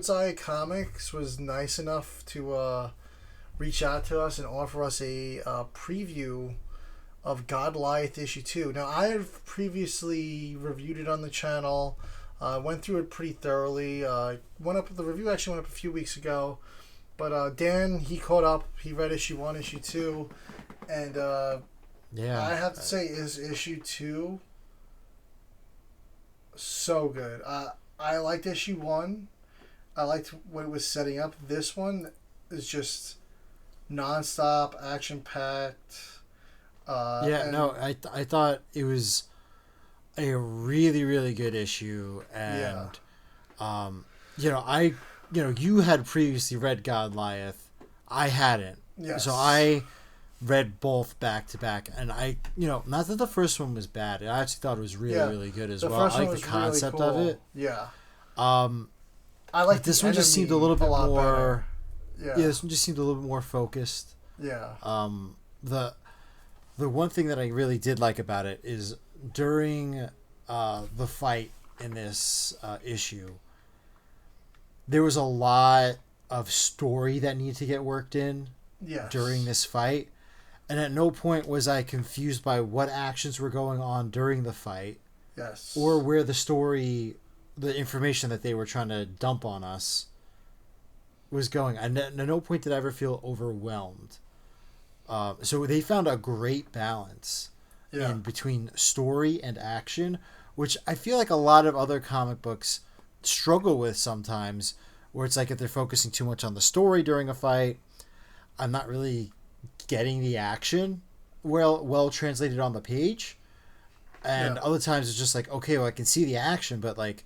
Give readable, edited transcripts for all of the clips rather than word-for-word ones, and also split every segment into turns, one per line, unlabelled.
Bird's Eye Comics was nice enough to reach out to us and offer us a preview of Godliath issue 2. Now, I have previously reviewed it on the channel. Went through it pretty thoroughly. The review actually went up a few weeks ago. But Dan, he caught up. He read issue 1, issue 2. And
yeah,
I have to say, is issue 2 so good. I liked issue 1. I liked what it was setting up. This one is just non-stop, action-packed.
I thought it was a really, really good issue, and you had previously read Godliath. I hadn't.
Yes.
So I read both back to back, and not that the first one was bad. I actually thought it was really, really good as well. I like the concept of it.
Yeah.
I like this one. Just seemed a little bit more.
Yeah.
This one just seemed a little bit more focused.
Yeah.
The one thing that I really did like about it is during the fight in this issue, there was a lot of story that needed to get worked in during this fight. And at no point was I confused by what actions were going on during the fight.
Yes.
Or where the information that they were trying to dump on us was going. And at no point did I ever feel overwhelmed. So they found a great balance in between story and action, which I feel like a lot of other comic books struggle with sometimes, where it's like if they're focusing too much on the story during a fight, I'm not really getting the action well translated on the page. And other times it's just like, okay, well, I can see the action, but like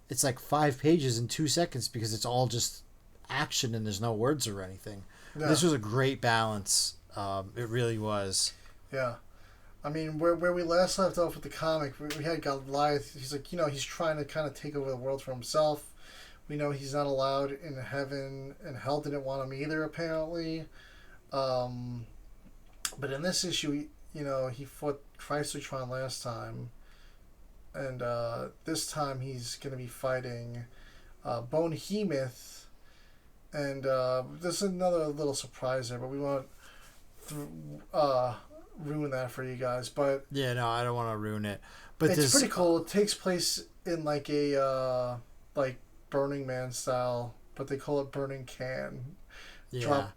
it's like 5 pages in 2 seconds because it's all just action and there's no words or anything. Yeah. This was a great balance. It really was.
Yeah. I mean, where we last left off with the comic, we had Godliath. He's like, he's trying to kind of take over the world for himself. We know he's not allowed in heaven, and hell didn't want him either, apparently. But in this issue, he fought Chrysotron last time. And this time he's going to be fighting Bonehemoth. And there's another little surprise there, but we won't ruin that for you guys. But
yeah, no, I don't want to ruin it. But
it's pretty cool. It takes place in like a Burning Man style, but they call it Burning Can.
Yeah.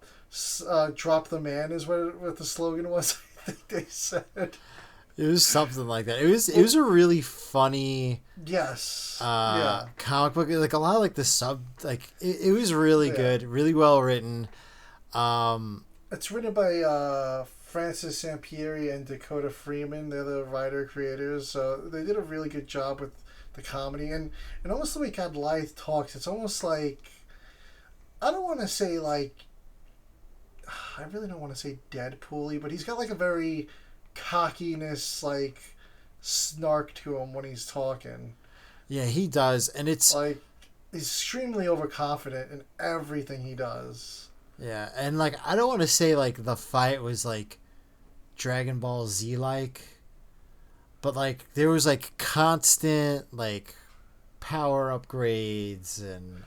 Drop the man is what the slogan was. I think they said.
It was something like that. It was a really funny comic book. Like a lot of like the it was really good, really well written.
It's written by Francis Sampieri and Dakota Freeman. They're the writer-creators, so they did a really good job with the comedy. And almost the way Godliath talks, it's almost like, I don't want to say like, I really don't want to say Deadpool-y, but he's got like a very cockiness, like snark to him when he's talking.
Yeah, he does, and it's
like he's extremely overconfident in everything he does.
Yeah, and like I don't want to say like the fight was like Dragon Ball Z like, but like there was like constant like power upgrades, and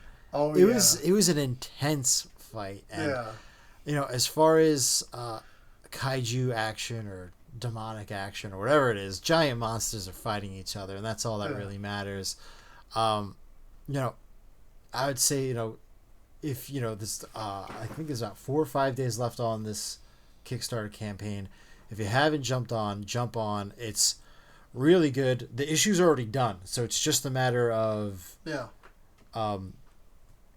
it was an intense fight. And as far as kaiju action or demonic action or whatever it is, giant monsters are fighting each other, and that's all that really matters. I would say if this I think there's about 4 or 5 days left on this Kickstarter campaign. If you haven't jump on. It's really good. The issue's already done, so it's just a matter of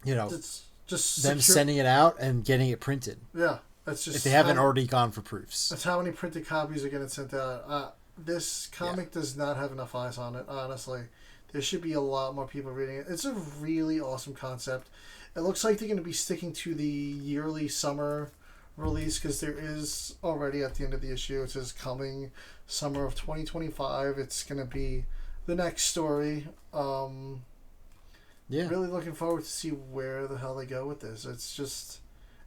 it's just
them sending it out and getting it printed.
Yeah, that's just
if they haven't already gone for proofs.
That's how many printed copies are getting sent out. This comic does not have enough eyes on it, honestly. There should be a lot more people reading it. It's a really awesome concept. It looks like they're going to be sticking to the yearly summer release, because there is already at the end of the issue, it says coming summer of 2025. It's going to be the next story. Really looking forward to see where the hell they go with this. It's just,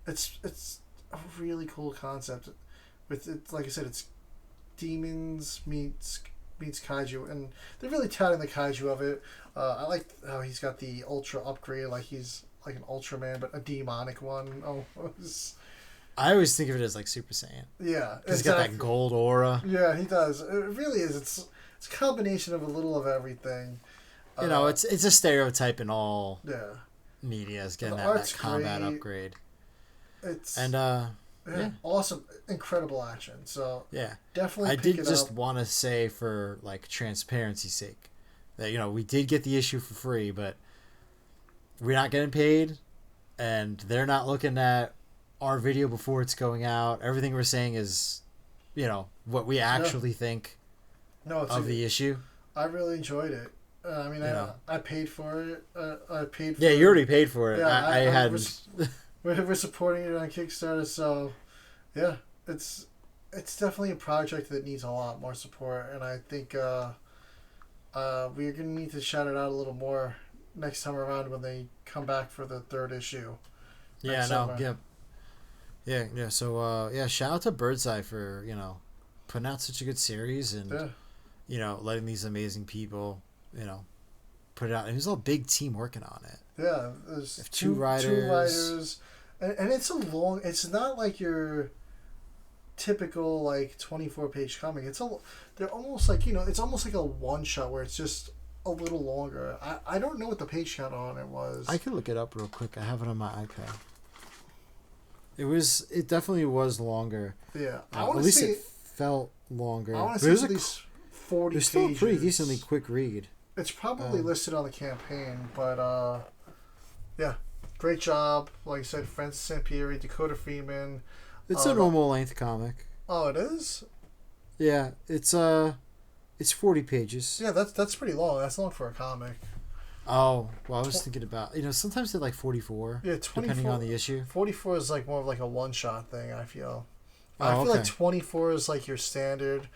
it's a really cool concept. With it, like I said, it's demons meets kaiju, and they're really touting the kaiju of it. I like how he's got the ultra upgrade, like he's like an Ultraman, but a demonic one. Oh,
I always think of it as like Super Saiyan.
yeah,
He's got that gold aura.
Yeah, he does. It really is. It's a combination of a little of everything.
It's a stereotype in all
yeah
media is getting
The
that combat
great.
upgrade.
It's
And yeah,
awesome, incredible action. So
yeah,
definitely.
I
pick
did
it
just
up.
want to say for like transparency's sake that we did get the issue for free, but we're not getting paid, and they're not looking at our video before it's going out. Everything we're saying is, what we actually think of the issue.
I really enjoyed it. I mean, I paid for it. I paid for
Yeah, you already paid for it.
Yeah,
I hadn't.
We're supporting it on Kickstarter, so yeah, it's definitely a project that needs a lot more support, and I think we're gonna need to shout it out a little more next time around when they come back for the third issue.
Yeah, yeah. So shout out to Birdseye for putting out such a good series and letting these amazing people put it out. And there's a big team working on it.
Yeah, there's
two writers,
and it's it's not like your typical like 24-page comic. They're almost like it's almost like a one shot where it's just a little longer. I don't know what the page count on it was.
I could look it up real quick. I have it on my iPad. It definitely was longer.
Yeah,
at least it felt longer.
I want to say at least 40
There's
pages.
still a pretty decently quick read.
It's probably listed on the campaign, but yeah, great job. Like I said, Francis Sampieri, Dakota Freeman.
It's a normal length comic.
Oh, it is?
Yeah, it's 40 pages.
Yeah, that's pretty long. That's long for a comic.
Oh, well, I was thinking about, sometimes they're like 44.
Yeah, 24.
Depending on the issue.
44 is like more of like a one-shot thing, I feel.
Oh,
I feel
okay.
like 24 is like your standard.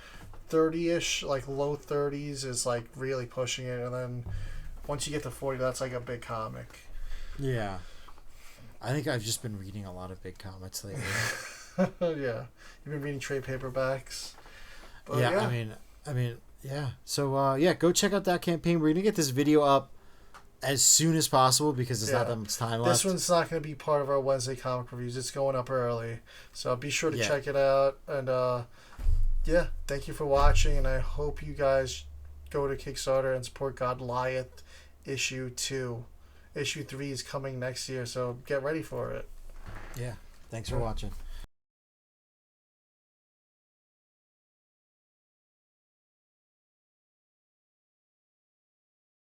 30-ish, like low 30s is like really pushing it. And then once you get to 40, that's like a big comic.
Yeah. I think I've just been reading a lot of big comics lately.
Yeah. You've been reading trade paperbacks. But
yeah, I mean, yeah. So, go check out that campaign. We're going to get this video up as soon as possible because there's not that much time left.
This one's not going to be part of our Wednesday comic reviews. It's going up early. So be sure to check it out. And, thank you for watching. And I hope you guys go to Kickstarter and support Godliath issue 2. Issue 3 is coming next year. So get ready for it.
Yeah. Thanks for watching.